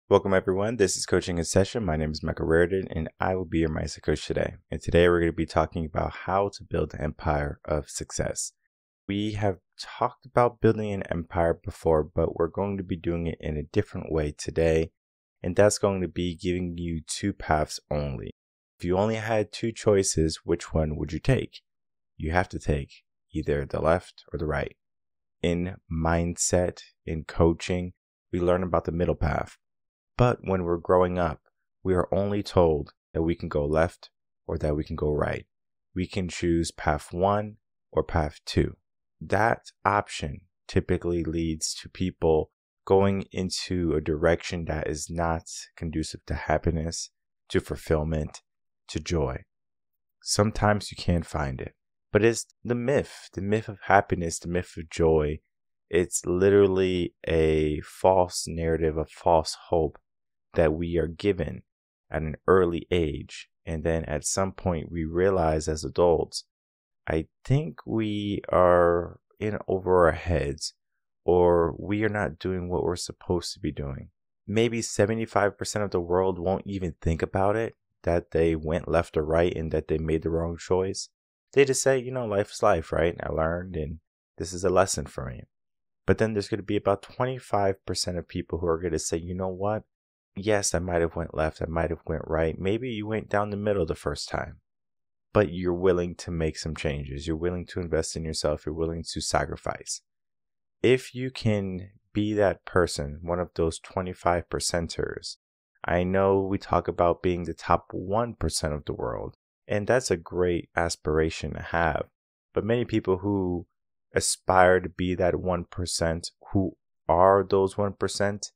Welcome everyone, this is Coaching in Session. My name is Rearden and I will be your mindset coach today. And today we're going to be talking about how to build an empire of success. We have talked about building an empire before, but we're going to be doing it in a different way today. And that's going to be giving you two paths only. If you only had two choices, which one would you take? You have to take either the left or the right. In mindset, in coaching, we learn about the middle path. But when we're growing up, we are only told that we can go left or that we can go right. We can choose path 1 or path 2. That option typically leads to people going into a direction that is not conducive to happiness, to fulfillment, to joy. Sometimes you can't find it, but it's the myth of happiness, the myth of joy. It's literally a false narrative, a false hope that we are given at an early age. And then at some point we realize as adults, I think we are in over our heads, or we are not doing what we're supposed to be doing. Maybe 75% of the world won't even think about it, that they went left or right and that they made the wrong choice. They just say, life is life, right? I learned and this is a lesson for me. But then there's going to be about 25% of people who are going to say, you know what? Yes, I might have went left, I might have went right. Maybe you went down the middle the first time, but you're willing to make some changes. You're willing to invest in yourself. You're willing to sacrifice. If you can be that person, one of those 25 percenters, I know we talk about being the top 1% of the world, and that's a great aspiration to have. But many people who aspire to be that 1%, who are those 1%,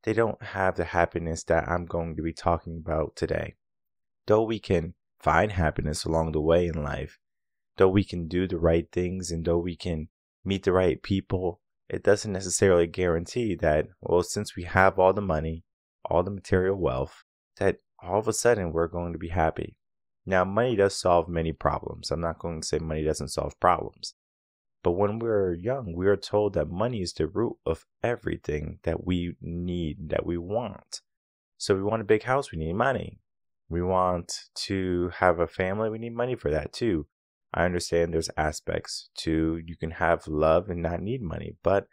they don't have the happiness that I'm going to be talking about today. Though we can find happiness along the way in life, though we can do the right things, and though we can meet the right people, it doesn't necessarily guarantee that, since we have all the money, all the material wealth, that all of a sudden we're going to be happy. Now, money does solve many problems. I'm not going to say money doesn't solve problems. But when we're young, we are told that money is the root of everything that we need, that we want. So we want a big house, we need money. We want to have a family, we need money for that too. I understand there's aspects to you can have love and not need money. But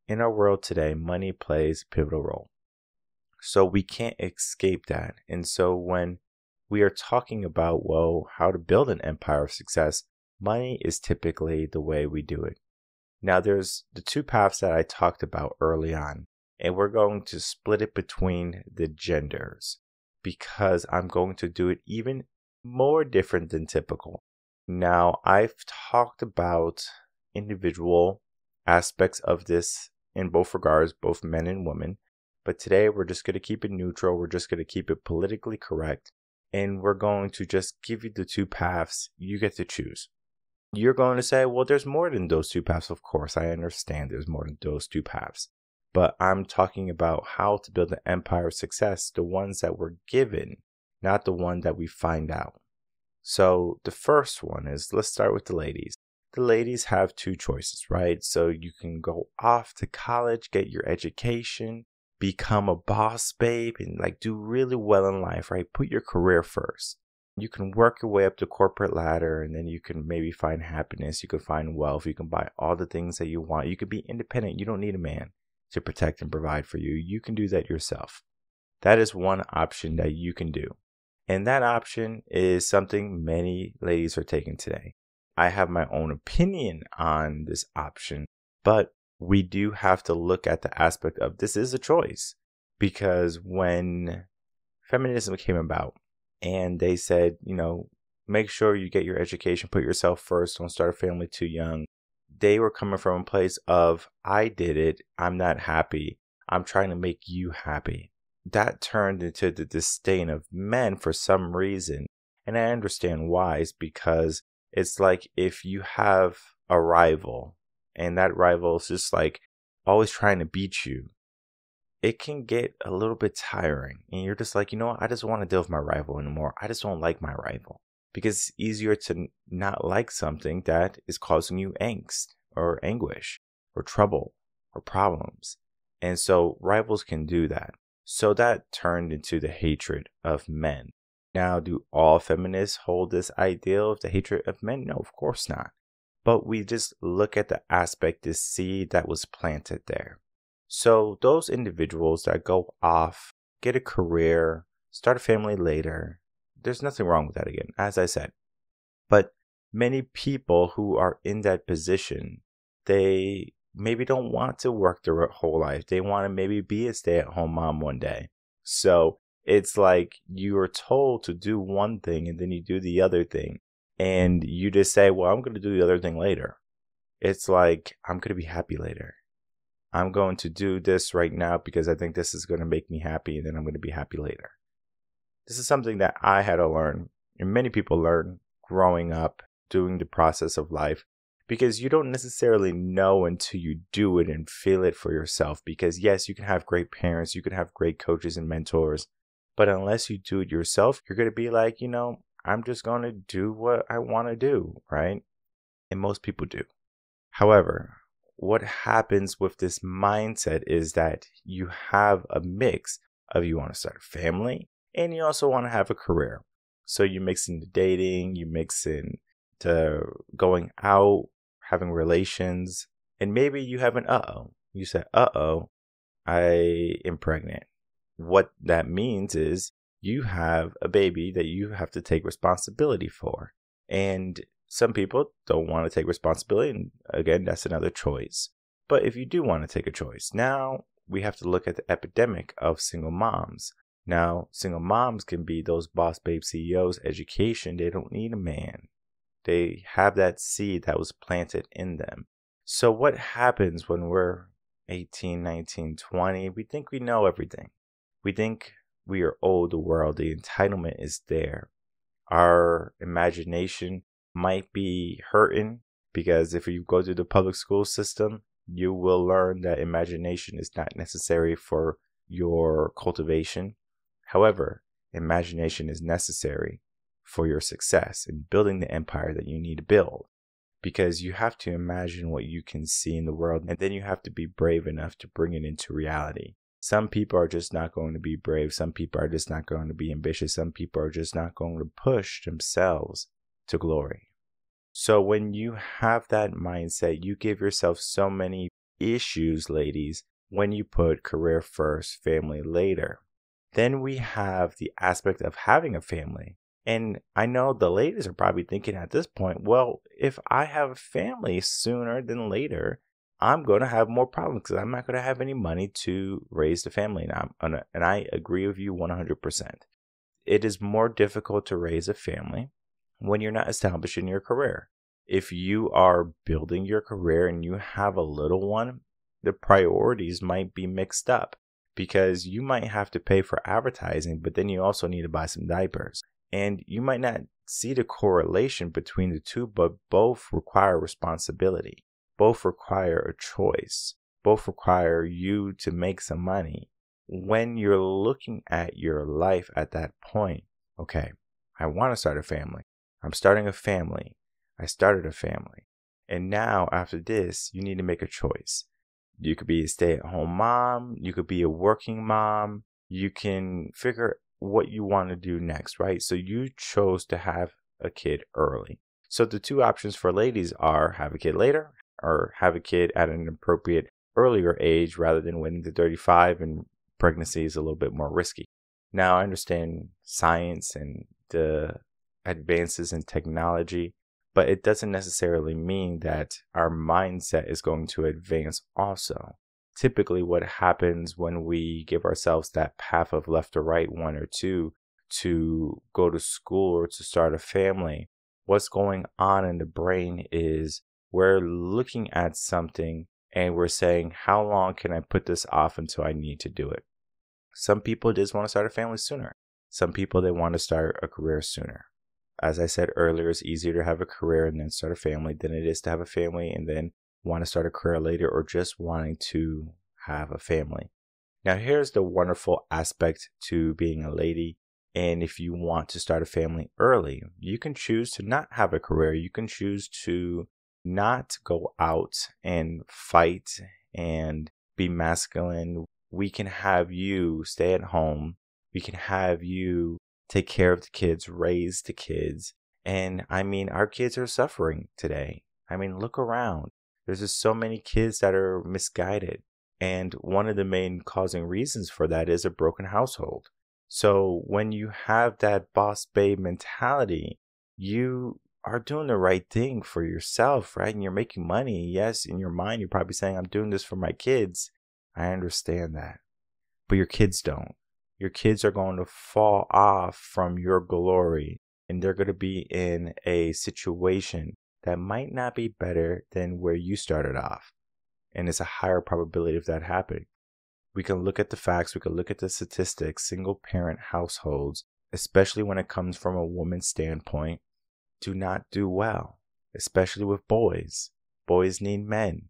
in our world today, money plays a pivotal role. So we can't escape that. And so when we are talking about, how to build an empire of success, money is typically the way we do it. Now, there's the two paths that I talked about early on, and we're going to split it between the genders because I'm going to do it even more different than typical. Now, I've talked about individual aspects of this in both regards, both men and women, but today we're just going to keep it neutral. We're just going to keep it politically correct, and we're going to just give you the two paths. You get to choose. You're going to say, there's more than those two paths. Of course, I understand there's more than those two paths. But I'm talking about how to build an empire of success, the ones that we're given, not the one that we find out. So the first one is, let's start with the ladies. The ladies have two choices, right? So you can go off to college, get your education, become a boss babe, and do really well in life, right? Put your career first. You can work your way up the corporate ladder, and then you can maybe find happiness. You can find wealth. You can buy all the things that you want. You can be independent. You don't need a man to protect and provide for you. You can do that yourself. That is one option that you can do. And that option is something many ladies are taking today. I have my own opinion on this option, but we do have to look at the aspect of this is a choice. Because when feminism came about, and they said, make sure you get your education, put yourself first, don't start a family too young. They were coming from a place of, I did it, I'm not happy, I'm trying to make you happy. That turned into the disdain of men for some reason. And I understand why. It's because it's like if you have a rival, and that rival is just always trying to beat you, it can get a little bit tiring. And you're just like, I just want to deal with my rival anymore. I just don't like my rival. Because it's easier to not like something that is causing you angst or anguish or trouble or problems. And so rivals can do that. So that turned into the hatred of men. Now, do all feminists hold this ideal of the hatred of men? No, of course not. But we just look at the aspect, this seed that was planted there. So those individuals that go off, get a career, start a family later, there's nothing wrong with that again, as I said. But many people who are in that position, they maybe don't want to work their whole life. They want to maybe be a stay-at-home mom one day. So it's like you are told to do one thing and then you do the other thing. And you just say, well, I'm going to do the other thing later. It's like, I'm going to be happy later. I'm going to do this right now because I think this is going to make me happy, and then I'm going to be happy later. This is something that I had to learn, and many people learn growing up, doing the process of life, because you don't necessarily know until you do it and feel it for yourself. Because yes, you can have great parents, you can have great coaches and mentors, but unless you do it yourself, you're going to be like, I'm just going to do what I want to do, right? And most people do. However, what happens with this mindset is that you have a mix of you want to start a family and you also want to have a career. So you mix into dating, you mix into going out, having relations, and maybe you have an uh-oh. You say, uh-oh, I am pregnant. What that means is you have a baby that you have to take responsibility for. And some people don't want to take responsibility. And again, that's another choice. But if you do want to take a choice, now we have to look at the epidemic of single moms. Now, single moms can be those boss babe CEOs, education. They don't need a man. They have that seed that was planted in them. So what happens when we're 18, 19, 20? We think we know everything. We think we are old the world. The entitlement is there. Our imagination might be hurting because if you go through the public school system, you will learn that imagination is not necessary for your cultivation. However, imagination is necessary for your success in building the empire that you need to build, because you have to imagine what you can see in the world, and then you have to be brave enough to bring it into reality. Some people are just not going to be brave. Some people are just not going to be ambitious. Some people are just not going to push themselves to glory. So when you have that mindset, you give yourself so many issues, ladies, when you put career first, family later. Then we have the aspect of having a family. And I know the ladies are probably thinking at this point, well, if I have a family sooner than later, I'm going to have more problems because I'm not going to have any money to raise the family. And I agree with you 100%. It is more difficult to raise a family when you're not established in your career. If you are building your career and you have a little one, the priorities might be mixed up because you might have to pay for advertising, but then you also need to buy some diapers. And you might not see the correlation between the two, but both require responsibility. Both require a choice. Both require you to make some money. When you're looking at your life at that point, okay, I want to start a family. I'm starting a family. I started a family. And now after this, you need to make a choice. You could be a stay-at-home mom. You could be a working mom. You can figure what you want to do next, right? So you chose to have a kid early. So the two options for ladies are have a kid later or have a kid at an appropriate earlier age rather than waiting to 35, and pregnancy is a little bit more risky. Now I understand science and the advances in technology, but it doesn't necessarily mean that our mindset is going to advance also. Typically what happens when we give ourselves that path of left or right, one or two, to go to school or to start a family, what's going on in the brain is we're looking at something and we're saying, how long can I put this off until I need to do it? Some people just want to start a family sooner. Some people, they want to start a career sooner. As I said earlier, it's easier to have a career and then start a family than it is to have a family and then want to start a career later, or just wanting to have a family. Now, here's the wonderful aspect to being a lady. And if you want to start a family early, you can choose to not have a career. You can choose to not go out and fight and be masculine we can have you stay at home. We can have you take care of the kids, raise the kids. And I mean, our kids are suffering today. I mean, look around. There's just so many kids that are misguided. And one of the main causing reasons for that is a broken household. So when you have that boss babe mentality, you are doing the right thing for yourself, right? And you're making money. Yes, in your mind, you're probably saying, I'm doing this for my kids. I understand that. But your kids don't. Your kids are going to fall off from your glory, and they're going to be in a situation that might not be better than where you started off. And it's a higher probability of that happening. We can look at the facts, we can look at the statistics. Single parent households, especially when it comes from a woman's standpoint, do not do well, especially with boys. Boys need men.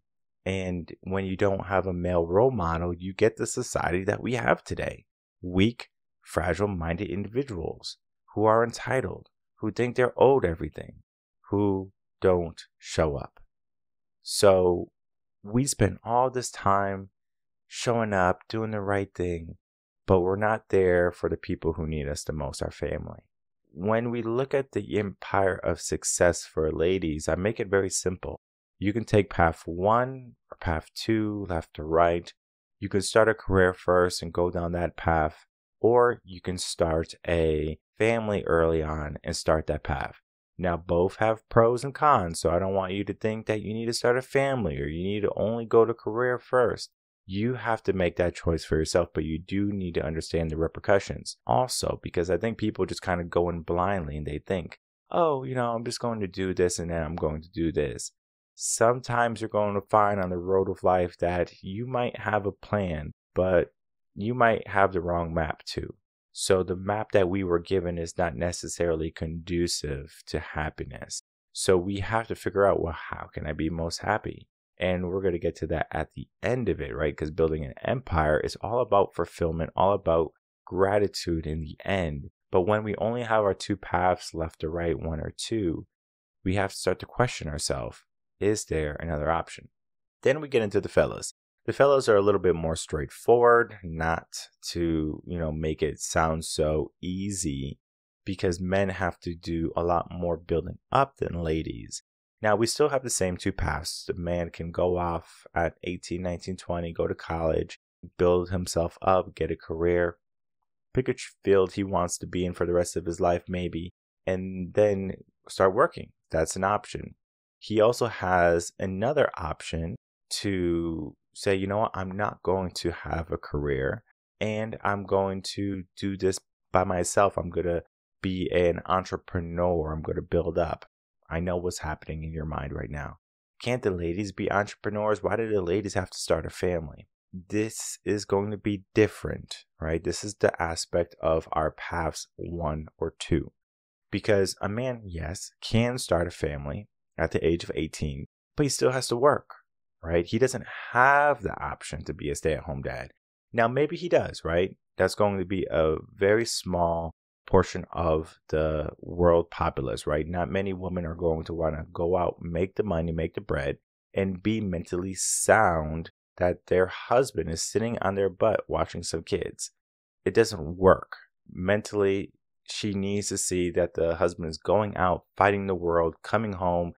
And when you don't have a male role model, you get the society that we have today. Weak, fragile-minded individuals who are entitled, who think they're owed everything, who don't show up. So we spend all this time showing up, doing the right thing, but we're not there for the people who need us the most, our family. When we look at the empire of success for ladies, I make it very simple. You can take path 1 or path 2, left or right. You can start a career first and go down that path, or you can start a family early on and start that path. Now, both have pros and cons, so I don't want you to think that you need to start a family or you need to only go to career first. You have to make that choice for yourself, but you do need to understand the repercussions also, because I think people just kind of go in blindly and they think, oh, I'm just going to do this and then I'm going to do this. Sometimes you're going to find on the road of life that you might have a plan, but you might have the wrong map too. So the map that we were given is not necessarily conducive to happiness. So we have to figure out, well, how can I be most happy? And we're going to get to that at the end of it, right? Because building an empire is all about fulfillment, all about gratitude in the end. But when we only have our 2 paths, left or right, 1 or 2, we have to start to question ourselves. Is there another option? Then we get into the fellas. The fellas are a little bit more straightforward, not to, make it sound so easy, because men have to do a lot more building up than ladies. Now, we still have the same 2 paths. The man can go off at 18, 19, 20, go to college, build himself up, get a career, pick a field he wants to be in for the rest of his life, maybe, and then start working. That's an option. He also has another option to say, you know what, I'm not going to have a career and I'm going to do this by myself. I'm going to be an entrepreneur. I'm going to build up. I know what's happening in your mind right now. Can't the ladies be entrepreneurs? Why do the ladies have to start a family? This is going to be different, right? This is the aspect of our paths 1 or 2. Because a man, yes, can start a family at the age of 18, but he still has to work, right? He doesn't have the option to be a stay-at-home dad. Now, maybe he does, right? That's going to be a very small portion of the world populace, right? Not many women are going to want to go out, make the money, make the bread, and be mentally sound that their husband is sitting on their butt watching some kids. It doesn't work. Mentally, she needs to see that the husband is going out, fighting the world, coming home,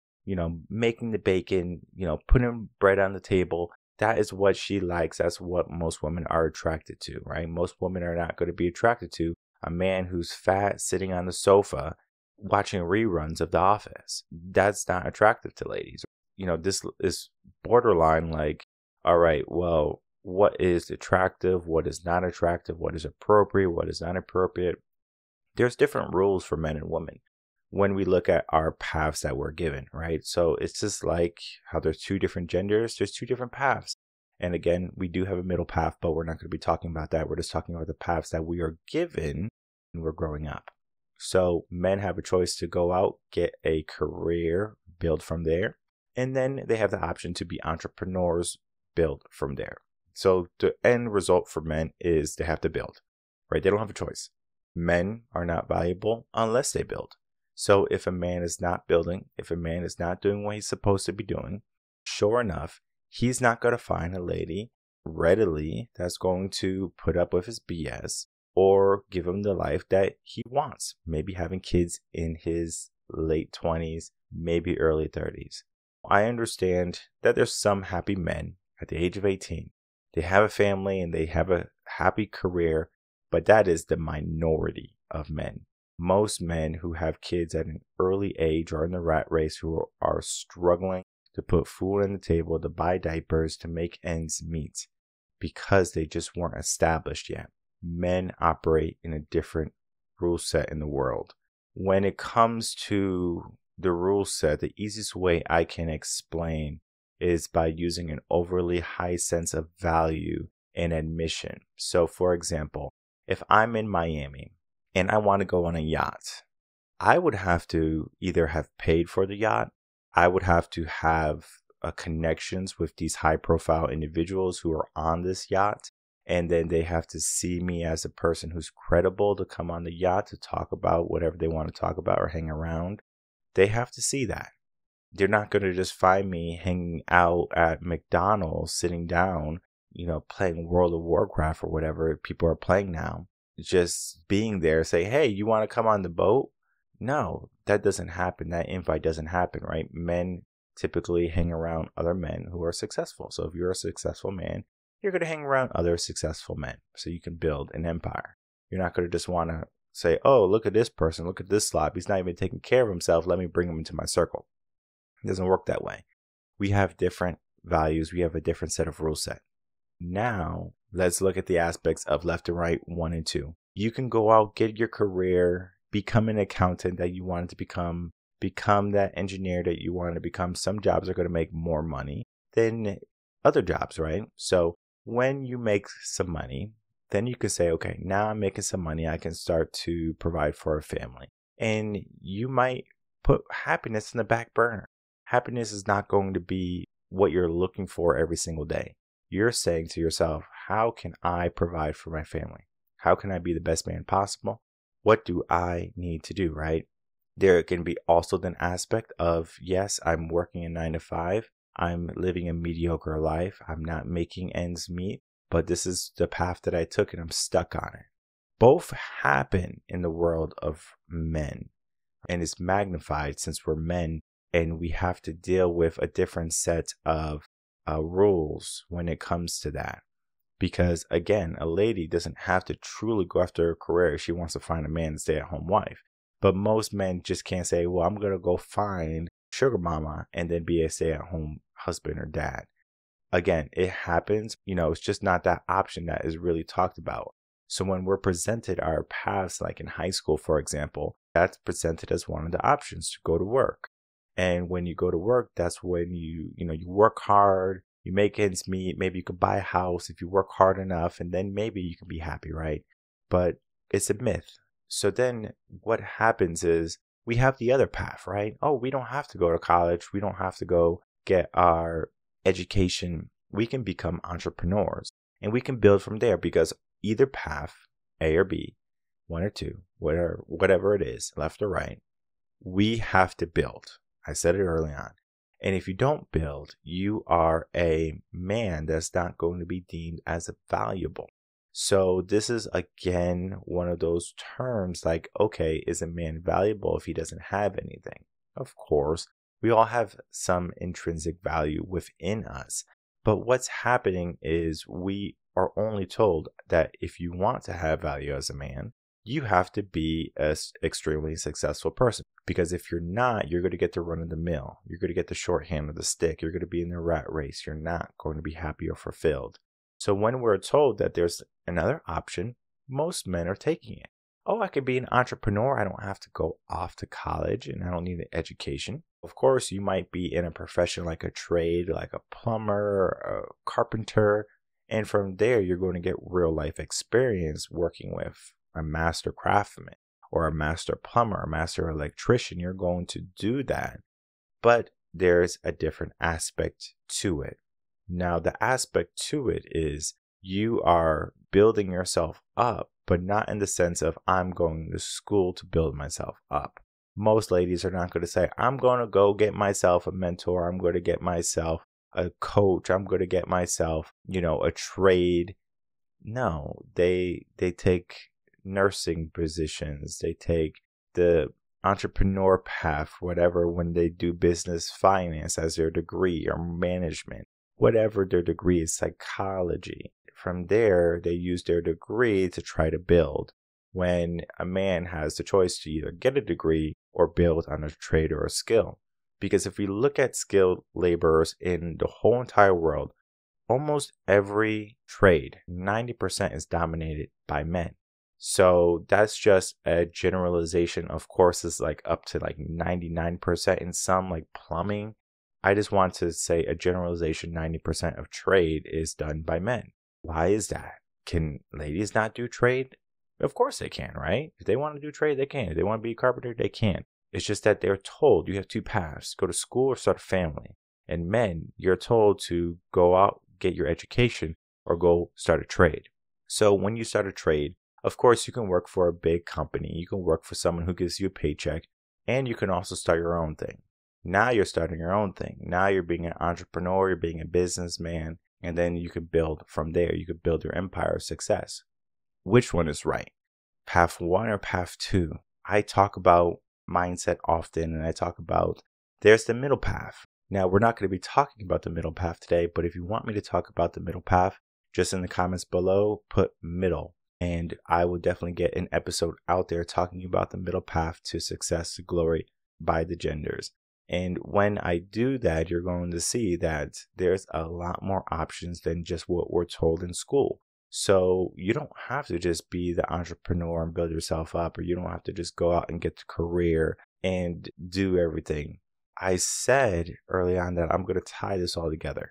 making the bacon, putting bread on the table. That is what she likes. That's what most women are attracted to, right? Most women are not going to be attracted to a man who's fat, sitting on the sofa, watching reruns of The Office. That's not attractive to ladies. This is borderline like, all right, well, what is attractive? What is not attractive? What is appropriate? What is not appropriate? There's different rules for men and women when we look at our paths that we're given, right? So it's just like how there's 2 different genders, there's 2 different paths. And again, we do have a middle path, but we're not going to be talking about that. We're just talking about the paths that we are given when we're growing up. So men have a choice to go out, get a career, build from there. And then they have the option to be entrepreneurs, build from there. So the end result for men is they have to build, right? They don't have a choice. Men are not valuable unless they build. So if a man is not building, if a man is not doing what he's supposed to be doing, sure enough, he's not going to find a lady readily that's going to put up with his BS or give him the life that he wants. Maybe having kids in his late 20s, maybe early 30s. I understand that there's some happy men at the age of 18. They have a family and they have a happy career, but that is the minority of men. Most men who have kids at an early age are in the rat race, who are struggling to put food on the table, to buy diapers, to make ends meet, because they just weren't established yet. Men operate in a different rule set in the world. When it comes to the rule set, the easiest way I can explain is by using an overly high sense of value and admission. So for example, if I'm in Miami and I want to go on a yacht, I would have to either have paid for the yacht, I would have to have connections with these high profile individuals who are on this yacht, and then they have to see me as a person who's credible to come on the yacht to talk about whatever they want to talk about or hang around. They have to see that. They're not going to just find me hanging out at McDonald's, sitting down, playing World of Warcraft or whatever people are playing now. Just being there, say, hey, you want to come on the boat? No, that doesn't happen. That invite doesn't happen, right? Men typically hang around other men who are successful. So if you're a successful man, you're going to hang around other successful men so you can build an empire. You're not going to just want to say, oh, look at this person, look at this slob. He's not even taking care of himself. Let me bring him into my circle. It doesn't work that way. We have different values. We have a different set of rule set. Now, let's look at the aspects of left and right, 1 and 2. You can go out, get your career, become an accountant that you wanted to become that engineer that you wanted to become. Some jobs are going to make more money than other jobs, right? So when you make some money, then you can say, okay, now I'm making some money. I can start to provide for a family. And you might put happiness in the back burner. Happiness is not going to be what you're looking for every single day. You're saying to yourself, how can I provide for my family? How can I be the best man possible? What do I need to do, right? There can be also an aspect of, yes, I'm working a 9 to 5. I'm living a mediocre life. I'm not making ends meet, but this is the path that I took and I'm stuck on it. Both happen in the world of men, and it's magnified since we're men and we have to deal with a different set of rules when it comes to that. Because again, a lady doesn't have to truly go after her career if she wants to find a man and stay-at-home wife. But most men just can't say, well, I'm going to go find sugar mama and then be a stay-at-home husband or dad. Again, it happens. It's just not that option that is really talked about. So when we're presented our paths, like in high school, for example, that's presented as one of the options to go to work. And when you go to work, that's when you work hard, you make ends meet. Maybe you could buy a house if you work hard enough, and then maybe you can be happy, right? But it's a myth. So then what happens is we have the other path, right? Oh, we don't have to go to college. We don't have to go get our education. We can become entrepreneurs and we can build from there, because either path, A or B, 1 or 2, whatever it is, left or right, we have to build. I said it early on. And if you don't build, you are a man that's not going to be deemed as valuable. So this is, again, one of those terms like, okay, is a man valuable if he doesn't have anything? Of course, we all have some intrinsic value within us. But what's happening is we are only told that if you want to have value as a man, you have to be an extremely successful person. Because if you're not, you're going to get the run of the mill. You're going to get the short hand of the stick. You're going to be in the rat race. You're not going to be happy or fulfilled. So when we're told that there's another option, most men are taking it. Oh, I could be an entrepreneur. I don't have to go off to college and I don't need an education. Of course, you might be in a profession like a trade, like a plumber, a carpenter. And from there, you're going to get real life experience working with a master craftsman or a master plumber, a master electrician. You're going to do that. But there's a different aspect to it. Now, the aspect to it is you are building yourself up, but not in the sense of I'm going to school to build myself up. Most ladies are not going to say, I'm going to go get myself a mentor. I'm going to get myself a coach. I'm going to get myself, a trade. No, they take nursing positions. They take the entrepreneur path, whatever, when they do business finance as their degree, or management, whatever their degree is, psychology. From there, they use their degree to try to build. When a man has the choice to either get a degree or build on a trade or a skill. Because if we look at skilled laborers in the whole entire world, almost every trade, 90%, is dominated by men. So that's just a generalization. Of course, it's up to 99% in some, like plumbing. I just want to say a generalization, 90% of trade is done by men. Why is that? Can ladies not do trade? Of course they can, right? If they want to do trade, they can. If they want to be a carpenter, they can. It's just that they're told you have two paths: go to school or start a family. And men, you're told to go out, get your education, or go start a trade. So when you start a trade, of course, you can work for a big company. You can work for someone who gives you a paycheck, and you can also start your own thing. Now you're starting your own thing. Now you're being an entrepreneur, you're being a businessman, and then you can build from there. You could build your empire of success. Which one is right? Path 1 or path 2? I talk about mindset often, and I talk about there's the middle path. Now, we're not going to be talking about the middle path today, but if you want me to talk about the middle path, just in the comments below, put middle. And I will definitely get an episode out there talking about the middle path to success, to glory by the genders. And when I do that, you're going to see that there's a lot more options than just what we're told in school. So you don't have to just be the entrepreneur and build yourself up, or you don't have to just go out and get the career and do everything. I said early on that I'm going to tie this all together.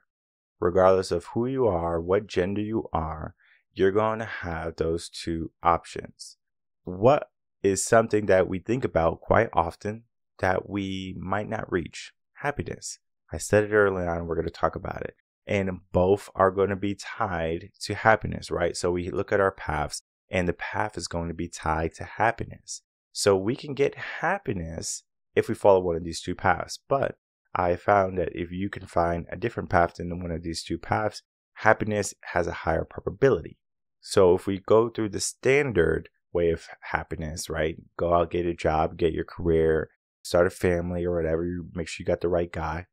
Regardless of who you are, what gender you are, you're going to have those two options. What is something that we think about quite often that we might not reach? Happiness. I said it early on, we're going to talk about it. And both are going to be tied to happiness, right? So we look at our paths, and the path is going to be tied to happiness. So we can get happiness if we follow one of these two paths. But I found that if you can find a different path than one of these two paths, happiness has a higher probability. So if we go through the standard way of happiness, right? Go out, get a job, get your career, start a family or whatever, you make sure you got the right guy.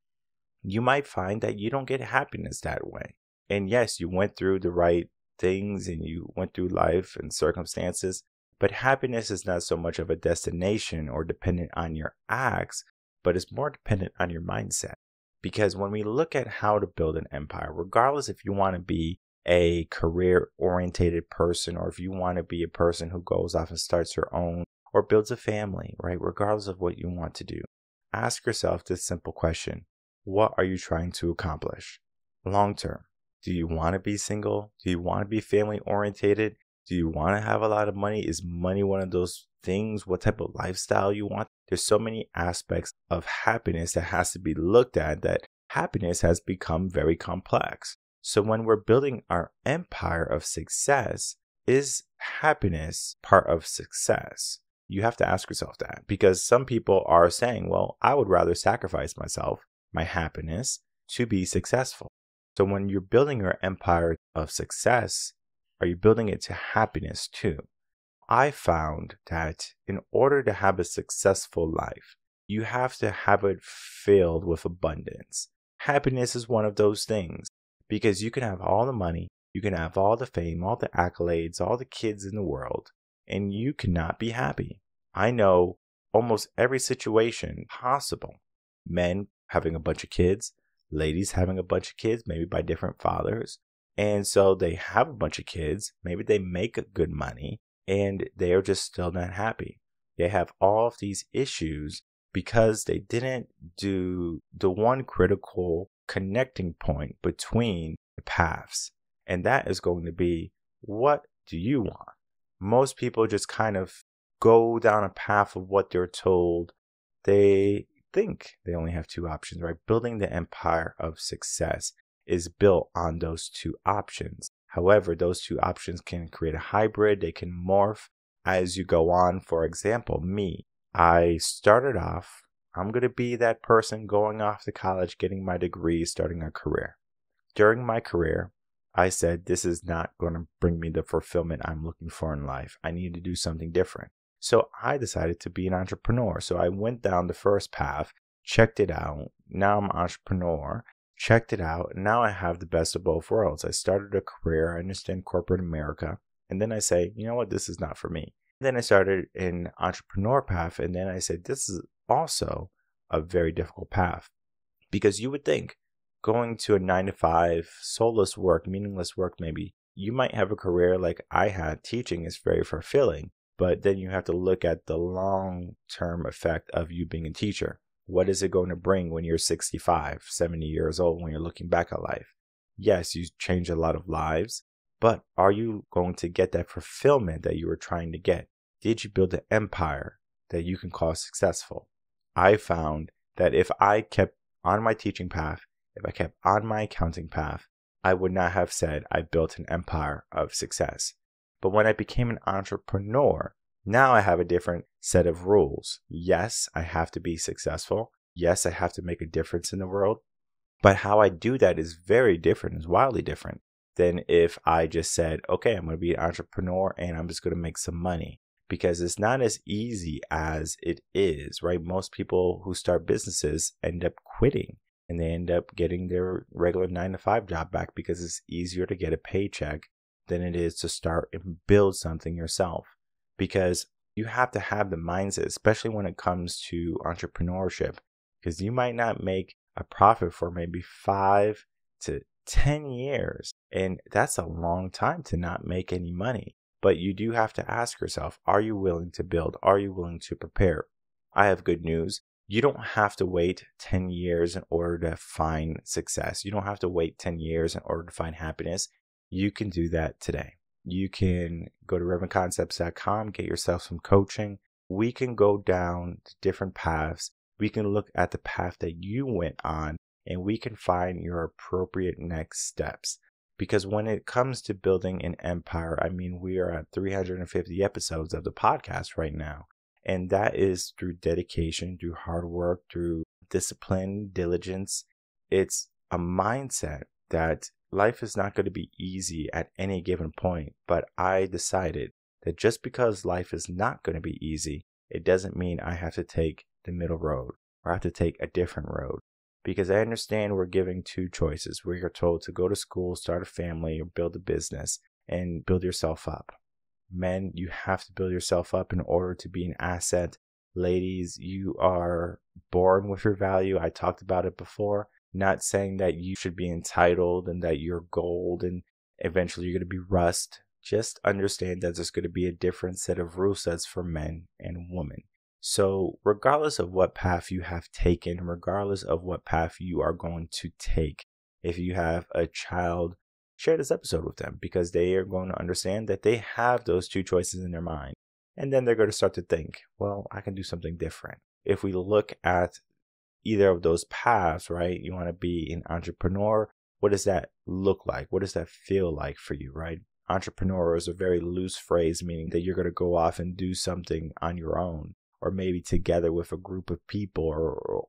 You might find that you don't get happiness that way. And yes, you went through the right things and you went through life and circumstances, but happiness is not so much of a destination or dependent on your acts, but it's more dependent on your mindset. Because when we look at how to build an empire, regardless if you want to be a career-orientated person or if you want to be a person who goes off and starts your own or builds a family, right? Regardless of what you want to do, ask yourself this simple question. What are you trying to accomplish long term? Do you want to be single? Do you want to be family orientated? Do you want to have a lot of money? Is money one of those things? What type of lifestyle you want? There's so many aspects of happiness that has to be looked at, that happiness has become very complex. So when we're building our empire of success, is happiness part of success? You have to ask yourself that, because some people are saying, well, I would rather sacrifice myself, my happiness, to be successful. So when you're building your empire of success, are you building it to happiness too? I found that in order to have a successful life, you have to have it filled with abundance. Happiness is one of those things, because you can have all the money, you can have all the fame, all the accolades, all the kids in the world, and you cannot be happy. I know almost every situation possible. Men having a bunch of kids, ladies having a bunch of kids, maybe by different fathers. And so they have a bunch of kids, maybe they make good money, and they are just still not happy. They have all of these issues because they didn't do the one critical connecting point between the paths. And that is going to be, what do you want? Most people just kind of go down a path of what they're told. They think they only have two options, right? Building the empire of success is built on those two options. However, those two options can create a hybrid. They can morph as you go on. For example, me, I started off I'm going to be that person going off to college, getting my degree, starting a career. During my career, I said, this is not going to bring me the fulfillment I'm looking for in life. I need to do something different. So I decided to be an entrepreneur. So I went down the first path, checked it out. Now I'm an entrepreneur, checked it out. And now I have the best of both worlds. I started a career. I understand corporate America. And then I say, you know what? This is not for me. Then I started an entrepreneur path. And then I said, this is also a very difficult path, because you would think going to a 9-to-5, soulless work, meaningless work, maybe you might have a career like I had. Teaching is very fulfilling. But then you have to look at the long-term effect of you being a teacher. What is it going to bring when you're 65, 70 years old, when you're looking back at life? Yes, you change a lot of lives, but are you going to get that fulfillment that you were trying to get? Did you build an empire that you can call successful? I found that if I kept on my teaching path, if I kept on my accounting path, I would not have said I built an empire of success. But when I became an entrepreneur, now I have a different set of rules. Yes, I have to be successful. Yes, I have to make a difference in the world. But how I do that is very different, is wildly different than if I just said, okay, I'm going to be an entrepreneur and I'm just going to make some money. Because it's not as easy as it is, right? Most people who start businesses end up quitting and they end up getting their regular 9-to-5 job back because it's easier to get a paycheck than it is to start and build something yourself. Because you have to have the mindset, especially when it comes to entrepreneurship, because you might not make a profit for maybe 5 to 10 years. And that's a long time to not make any money. But you do have to ask yourself, are you willing to build? Are you willing to prepare? I have good news. You don't have to wait 10 years in order to find success. You don't have to wait 10 years in order to find happiness. You can do that today. You can go to revenconcepts.com, get yourself some coaching. We can go down to different paths. We can look at the path that you went on, and we can find your appropriate next steps. Because when it comes to building an empire, I mean, we are at 350 episodes of the podcast right now. And that is through dedication, through hard work, through discipline, diligence. It's a mindset that life is not going to be easy at any given point, but I decided that just because life is not going to be easy, it doesn't mean I have to take the middle road or I have to take a different road. Because I understand we're giving two choices. We are told to go to school, start a family, or build a business and build yourself up. Men, you have to build yourself up in order to be an asset. Ladies, you are born with your value. I talked about it before. Not saying that you should be entitled and that you're gold and eventually you're going to be rust. Just understand that there's going to be a different set of rule sets for men and women. So regardless of what path you have taken, regardless of what path you are going to take, if you have a child, share this episode with them because they are going to understand that they have those two choices in their mind. And then they're going to start to think, well, I can do something different. If we look at either of those paths, right? You want to be an entrepreneur. What does that look like? What does that feel like for you, right? Entrepreneur is a very loose phrase, meaning that you're going to go off and do something on your own, or maybe together with a group of people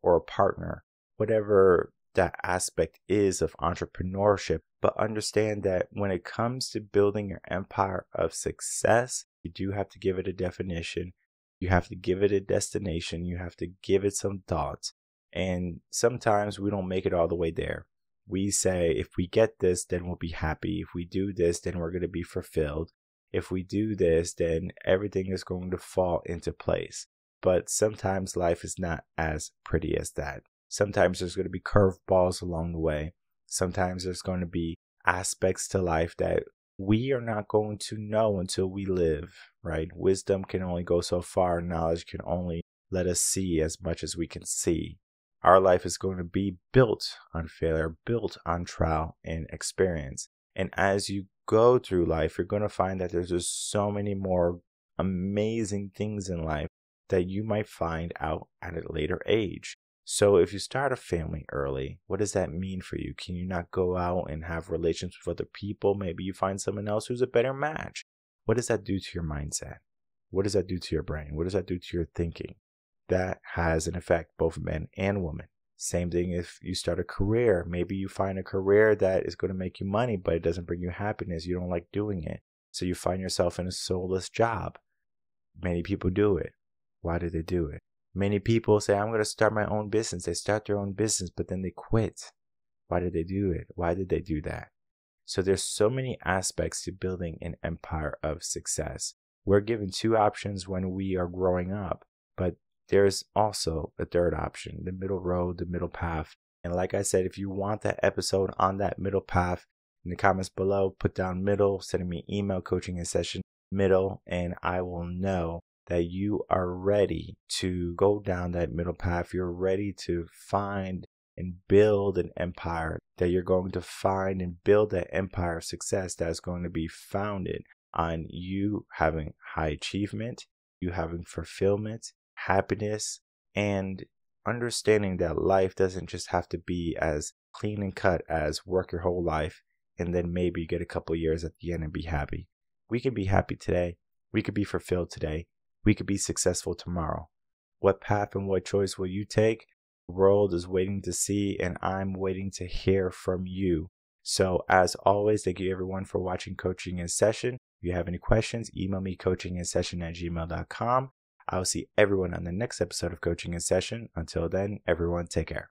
or a partner, whatever that aspect is of entrepreneurship. But understand that when it comes to building your empire of success, you do have to give it a definition. You have to give it a destination. You have to give it some thoughts. And sometimes we don't make it all the way there. We say, if we get this, then we'll be happy. If we do this, then we're going to be fulfilled. If we do this, then everything is going to fall into place. But sometimes life is not as pretty as that. Sometimes there's going to be curveballs along the way. Sometimes there's going to be aspects to life that we are not going to know until we live, right? Wisdom can only go so far. Knowledge can only let us see as much as we can see. Our life is going to be built on failure, built on trial and experience. And as you go through life, you're going to find that there's just so many more amazing things in life that you might find out at a later age. So if you start a family early, what does that mean for you? Can you not go out and have relations with other people? Maybe you find someone else who's a better match. What does that do to your mindset? What does that do to your brain? What does that do to your thinking? that has an effect, both men and women. Same thing if you start a career. Maybe you find a career that is going to make you money, but it doesn't bring you happiness. You don't like doing it. So you find yourself in a soulless job. Many people do it. Why do they do it? Many people say, I'm going to start my own business. They start their own business, but then they quit. Why did they do it? Why did they do that? So there's so many aspects to building an empire of success. We're given two options when we are growing up, but there's also a third option, the middle road, the middle path. And like I said, if you want that episode on that middle path, in the comments below, put down middle, send me an email, coaching in session middle, and I will know that you are ready to go down that middle path. You're ready to find and build an empire, that you're going to find and build that empire of success that's going to be founded on you having high achievement, you having fulfillment, happiness, and understanding that life doesn't just have to be as clean and cut as work your whole life and then maybe get a couple years at the end and be happy. We can be happy today. We could be fulfilled today. We could be successful tomorrow. What path and what choice will you take? The world is waiting to see, and I'm waiting to hear from you. So as always, thank you everyone for watching Coaching in Session. If you have any questions, email me coachinginsession@gmail.com. I'll see everyone on the next episode of Coaching in Session. Until then, everyone take care.